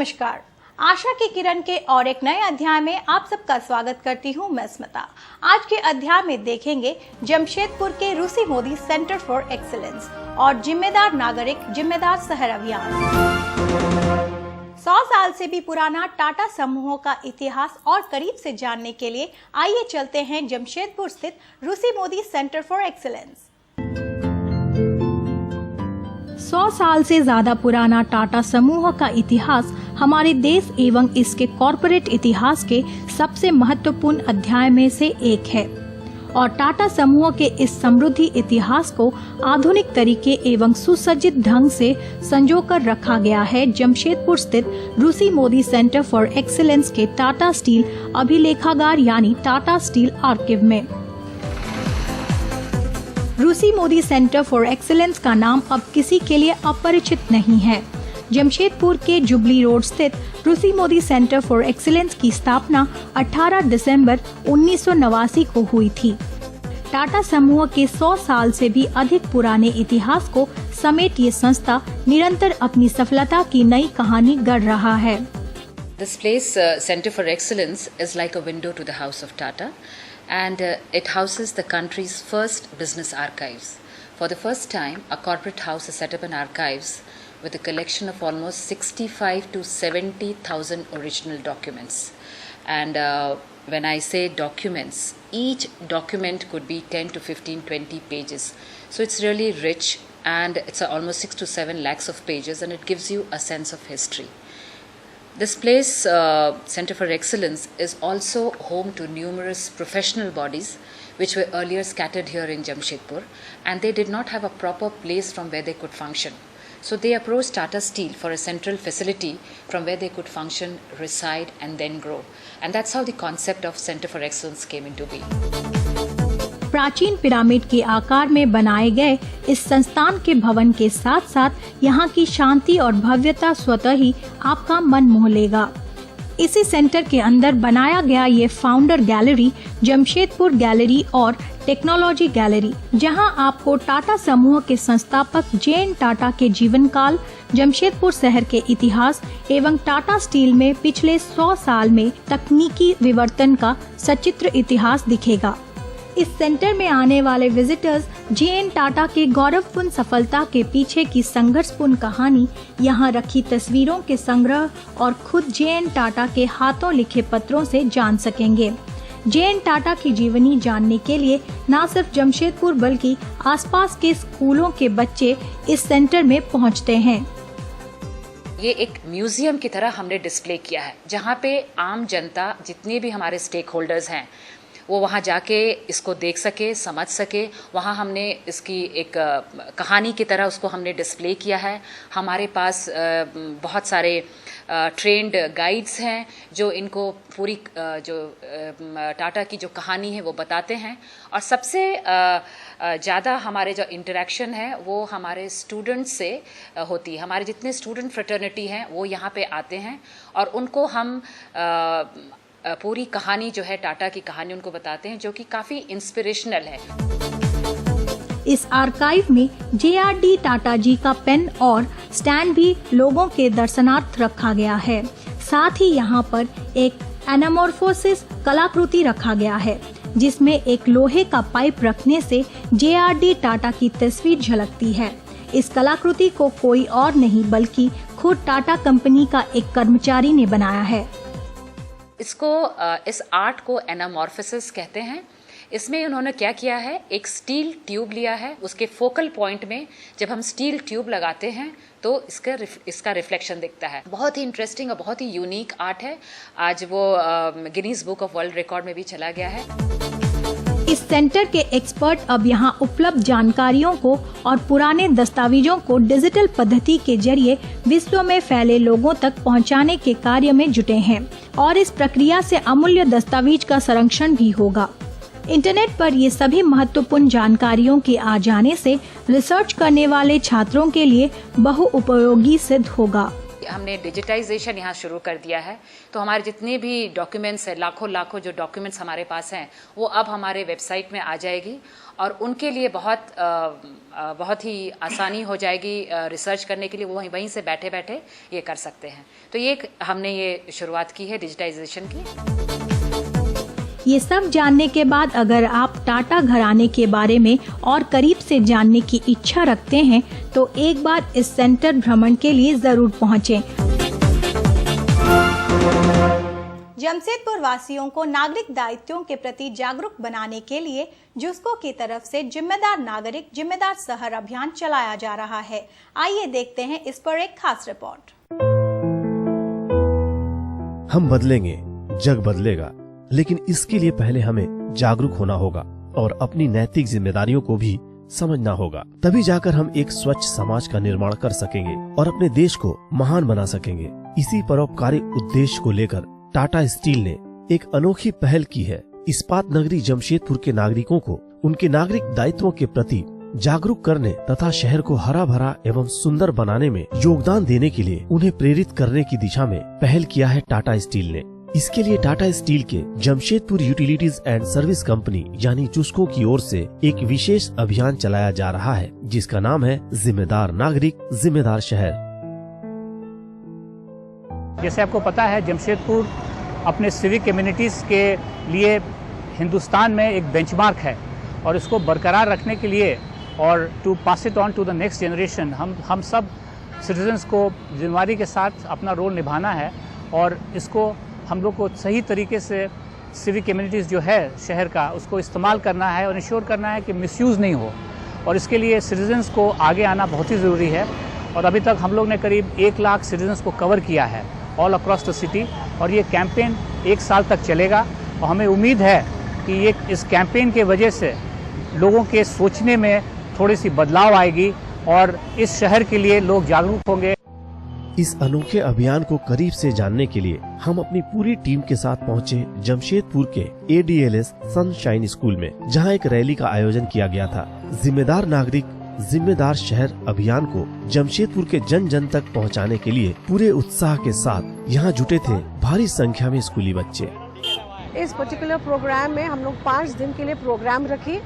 नमस्कार, आशा की किरण के और एक नए अध्याय में आप सबका स्वागत करती हूँ मैं स्मिता। आज के अध्याय में देखेंगे जमशेदपुर के रूसी मोदी सेंटर फॉर एक्सीलेंस और जिम्मेदार नागरिक जिम्मेदार शहर अभियान। 100 साल से भी पुराना टाटा समूहों का इतिहास और करीब से जानने के लिए आइए चलते हैं जमशेदपुर स्थित रूसी मोदी सेंटर फॉर एक्सीलेंस। 100 साल से ज्यादा पुराना टाटा समूह का इतिहास हमारे देश एवं इसके कॉरपोरेट इतिहास के सबसे महत्वपूर्ण अध्याय में से एक है और टाटा समूह के इस समृद्धि इतिहास को आधुनिक तरीके एवं सुसज्जित ढंग से संजोकर रखा गया है जमशेदपुर स्थित रूसी मोदी सेंटर फॉर एक्सीलेंस के टाटा स्टील अभिलेखागार यानी टाटा स्टील आर्किव में। रूसी मोदी सेंटर फॉर एक्सीलेंस का नाम अब किसी के लिए अपरिचित नहीं है। जमशेदपुर के जुबली रोड स्थित रूसी मोदी सेंटर फॉर एक्सीलेंस की स्थापना 18 दिसंबर 1989 को हुई थी। टाटा समूह के 100 साल से भी अधिक पुराने इतिहास को समेट ये संस्था निरंतर अपनी सफलता की नई कहानी गढ़ रहा है। This place, Center for Excellence, is like a window to the house of Tata, and it houses the country's first business archives. For the first time, a corporate house is set up in archives with a collection of almost 65 to 70,000 original documents. And when I say documents, each document could be 10 to 15, 20 pages. So it's really rich, and it's almost 6 to 7 lakhs of pages, and it gives you a sense of history. This place, Center for Excellence, is also home to numerous professional bodies which were earlier scattered here in Jamshedpur, and they did not have a proper place from where they could function. So they approached Tata Steel for a central facility from where they could function, reside and then grow. And that's how the concept of Center for Excellence came into being. प्राचीन pyramid के आकार में बनाए गए इस संस्थान के भवन के साथ साथ यहाँ की शांति और भव्यता स्वतः ही आपका मन मोह लेगा। इसी सेंटर के अंदर बनाया गया ये फाउंडर गैलरी जमशेदपुर गैलरी और टेक्नोलॉजी गैलरी, जहां आपको टाटा समूह के संस्थापक जे.एन. टाटा के जीवन काल, जमशेदपुर शहर के इतिहास एवं टाटा स्टील में पिछले 100 साल में तकनीकी विवर्तन का सचित्र इतिहास दिखेगा। इस सेंटर में आने वाले विजिटर्स जे.एन. टाटा के गौरवपूर्ण सफलता के पीछे की संघर्षपूर्ण कहानी, यहाँ रखी तस्वीरों के संग्रह और खुद जे.एन. टाटा के हाथों लिखे पत्रों से जान सकेंगे। जे.एन. टाटा की जीवनी जानने के लिए न सिर्फ जमशेदपुर बल्कि आसपास के स्कूलों के बच्चे इस सेंटर में पहुँचते हैं। ये एक म्यूजियम की तरह हमने डिस्प्ले किया है, जहाँ पे आम जनता, जितने भी हमारे स्टेक होल्डर्स हैं, वो वहाँ जाके इसको देख सके, समझ सके। वहाँ हमने इसकी एक कहानी की तरह उसको हमने डिस्प्ले किया है। हमारे पास बहुत सारे ट्रेंड गाइड्स हैं जो इनको पूरी जो टाटा की जो कहानी है वो बताते हैं। और सबसे ज़्यादा हमारे जो इंटरेक्शन है वो हमारे स्टूडेंट्स से होती है। हमारे जितने स्टूडेंट फ्रेटर्निटी हैं वो यहाँ पे आते हैं और उनको हम पूरी कहानी जो है टाटा की कहानी उनको बताते हैं, जो कि काफी इंस्पिरेशनल है। इस आर्काइव में जे.आर.डी. टाटा जी का पेन और स्टैंड भी लोगों के दर्शनार्थ रखा गया है। साथ ही यहाँ पर एक एनामोर्फोसिस कलाकृति रखा गया है, जिसमें एक लोहे का पाइप रखने से जे.आर.डी. टाटा की तस्वीर झलकती है। इस कलाकृति को कोई और नहीं बल्कि खुद टाटा कंपनी का एक कर्मचारी ने बनाया है। इस आर्ट को एनामॉर्फोसिस कहते हैं। इसमें उन्होंने क्या किया है, एक स्टील ट्यूब लिया है, उसके फोकल पॉइंट में जब हम स्टील ट्यूब लगाते हैं तो इसका रिफ्लेक्शन दिखता है। बहुत ही इंटरेस्टिंग और बहुत ही यूनिक आर्ट है। आज वो Guinness book of world record में भी चला गया है। इस सेंटर के एक्सपर्ट अब यहाँ उपलब्ध जानकारियों को और पुराने दस्तावेजों को डिजिटल पद्धति के जरिए विश्व में फैले लोगों तक पहुँचाने के कार्य में जुटे हैं और इस प्रक्रिया से अमूल्य दस्तावेज का संरक्षण भी होगा। इंटरनेट पर ये सभी महत्वपूर्ण जानकारियों के आ जाने से रिसर्च करने वाले छात्रों के लिए बहुउपयोगी सिद्ध होगा। हमने डिजिटाइजेशन यहाँ शुरू कर दिया है, तो हमारे जितने भी डॉक्यूमेंट्स हैं, लाखों जो डॉक्यूमेंट्स हमारे पास हैं, वो अब हमारे वेबसाइट में आ जाएगी और उनके लिए बहुत ही आसानी हो जाएगी रिसर्च करने के लिए। वो वहीं से बैठे बैठे ये कर सकते हैं। तो हमने ये शुरुआत की है डिजिटाइजेशन की। ये सब जानने के बाद अगर आप टाटा घराने के बारे में और करीब से जानने की इच्छा रखते हैं तो एक बार इस सेंटर भ्रमण के लिए जरूर पहुंचें। जमशेदपुर वासियों को नागरिक दायित्वों के प्रति जागरूक बनाने के लिए जुस्को की तरफ से जिम्मेदार नागरिक जिम्मेदार शहर अभियान चलाया जा रहा है। आइए देखते हैं इस पर एक खास रिपोर्ट। हम बदलेंगे, जग बदलेगा, लेकिन इसके लिए पहले हमें जागरूक होना होगा और अपनी नैतिक जिम्मेदारियों को भी समझना होगा। तभी जाकर हम एक स्वच्छ समाज का निर्माण कर सकेंगे और अपने देश को महान बना सकेंगे। इसी परोपकारी उद्देश्य को लेकर टाटा स्टील ने एक अनोखी पहल की है। इस्पात नगरी जमशेदपुर के नागरिकों को उनके नागरिक दायित्वों के प्रति जागरूक करने तथा शहर को हरा भरा एवं सुंदर बनाने में योगदान देने के लिए उन्हें प्रेरित करने की दिशा में पहल किया है टाटा स्टील ने। इसके लिए टाटा स्टील के Jamshedpur utilities and service company यानी जुस्को की ओर से एक विशेष अभियान चलाया जा रहा है, जिसका नाम है जिम्मेदार नागरिक जिम्मेदार शहर। जैसे आपको पता है, जमशेदपुर अपने सिविक कम्युनिटीज के लिए हिंदुस्तान में एक बेंचमार्क है और इसको बरकरार रखने के लिए और to pass it on to the next generation हम सब सिटीजन्स को जिम्मेदारी के साथ अपना रोल निभाना है और इसको हम लोग को सही तरीके से सिविक कम्युनिटीज़ जो है शहर का उसको इस्तेमाल करना है और इंश्योर करना है कि मिसयूज़ नहीं हो। और इसके लिए सिटीजन्स को आगे आना बहुत ही ज़रूरी है। और अभी तक हम लोग ने करीब 1 लाख सिटीजन्स को कवर किया है ऑल अक्रॉस द सिटी और ये कैंपेन 1 साल तक चलेगा। और हमें उम्मीद है कि इस कैंपेन के वजह से लोगों के सोचने में थोड़ी सी बदलाव आएगी और इस शहर के लिए लोग जागरूक होंगे। इस अनोखे अभियान को करीब से जानने के लिए हम अपनी पूरी टीम के साथ पहुंचे जमशेदपुर के ADLS सनशाइन स्कूल में, जहां एक रैली का आयोजन किया गया था। जिम्मेदार नागरिक जिम्मेदार शहर अभियान को जमशेदपुर के जन जन तक पहुंचाने के लिए पूरे उत्साह के साथ यहाँ जुटे थे भारी संख्या में स्कूली बच्चे। इस पर्टिकुलर प्रोग्राम में हम लोग 5 दिन के लिए प्रोग्राम रखी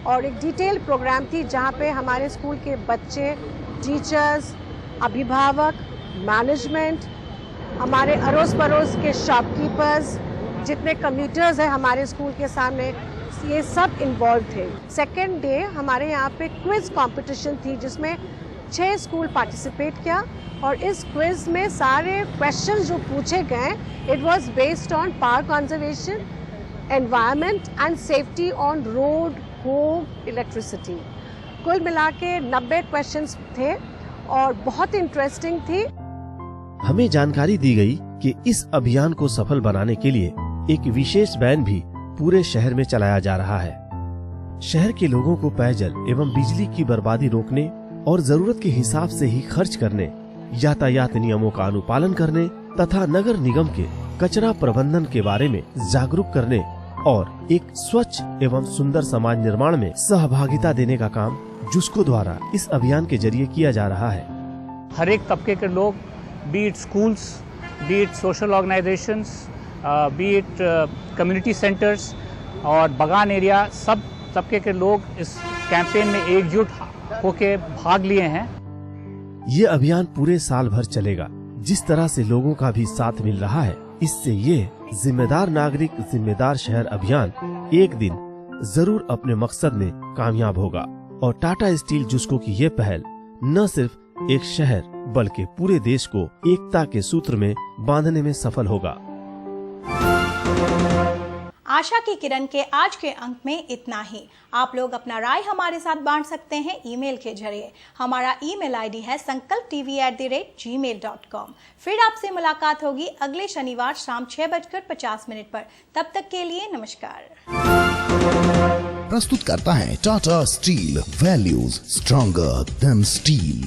और एक डिटेल प्रोग्राम थी जहाँ पे हमारे स्कूल के बच्चे, टीचर्स, अभिभावक, मैनेजमेंट, हमारे अड़ोस पड़ोस के शॉपकीपर्स, जितने कम्यूटर्स हैं हमारे स्कूल के सामने, ये सब इन्वॉल्व थे। सेकेंड डे हमारे यहाँ पे क्विज कंपटीशन थी जिसमें 6 स्कूल पार्टिसिपेट किया और इस क्विज में सारे क्वेश्चंस जो पूछे गए it was based on power conservation, environment and safety on road, home, electricity. कुल मिला के 90 क्वेश्चंस थे और बहुत इंटरेस्टिंग थी। हमें जानकारी दी गई कि इस अभियान को सफल बनाने के लिए एक विशेष वैन भी पूरे शहर में चलाया जा रहा है। शहर के लोगों को पेयजल एवं बिजली की बर्बादी रोकने और जरूरत के हिसाब से ही खर्च करने, यातायात नियमों का अनुपालन करने तथा नगर निगम के कचरा प्रबंधन के बारे में जागरूक करने और एक स्वच्छ एवं सुंदर समाज निर्माण में सहभागिता देने का काम जुस्को द्वारा इस अभियान के जरिए किया जा रहा है। हर एक तबके के लोग, B it schools, B it social organisations, B it community centres और बागान एरिया, सब तबके के लोग इस कैंपेन में एकजुट होके भाग लिए हैं। ये अभियान पूरे साल भर चलेगा। जिस तरह से लोगों का भी साथ मिल रहा है, इससे ये जिम्मेदार नागरिक जिम्मेदार शहर अभियान एक दिन जरूर अपने मकसद में कामयाब होगा और टाटा स्टील जुस्को की ये पहल न सिर्फ एक शहर बल्कि पूरे देश को एकता के सूत्र में बांधने में सफल होगा। आशा की किरण के आज के अंक में इतना ही। आप लोग अपना राय हमारे साथ बांट सकते हैं ईमेल के जरिए। हमारा ईमेल आईडी है sankalptv@gmail.com। फिर आपसे मुलाकात होगी अगले शनिवार शाम 6:50 पर। तब तक के लिए नमस्कार। प्रस्तुत करता है Tata steel, values stronger than steel.